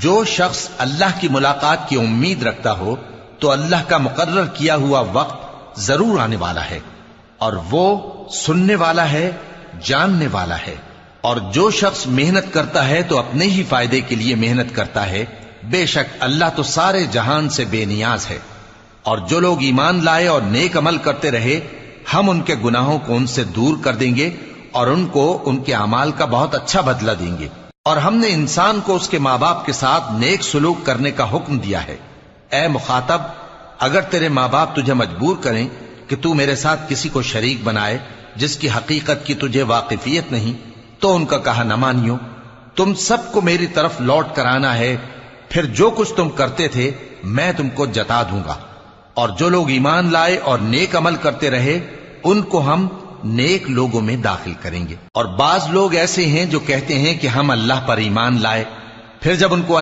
جو شخص اللہ کی ملاقات کی امید رکھتا ہو تو اللہ کا مقرر کیا ہوا وقت ضرور آنے والا ہے، اور وہ سننے والا ہے، جاننے والا ہے۔ اور جو شخص محنت کرتا ہے تو اپنے ہی فائدے کے لیے محنت کرتا ہے، بے شک اللہ تو سارے جہان سے بے نیاز ہے۔ اور جو لوگ ایمان لائے اور نیک عمل کرتے رہے، ہم ان کے گناہوں کو ان سے دور کر دیں گے اور ان کو ان کے اعمال کا بہت اچھا بدلہ دیں گے۔ اور ہم نے انسان کو اس کے ماں باپ کے ساتھ نیک سلوک کرنے کا حکم دیا ہے۔ اے مخاطب، اگر تیرے ماں باپ تجھے مجبور کریں کہ تو میرے ساتھ کسی کو شریک بنائے جس کی حقیقت کی تجھے واقفیت نہیں، تو ان کا کہا نہ مانیو۔ تم سب کو میری طرف لوٹ کر آنا ہے، پھر جو کچھ تم کرتے تھے میں تم کو جتا دوں گا۔ اور جو لوگ ایمان لائے اور نیک عمل کرتے رہے، ان کو ہم نیک لوگوں میں داخل کریں گے۔ اور بعض لوگ ایسے ہیں جو کہتے ہیں کہ ہم اللہ پر ایمان لائے، پھر جب ان کو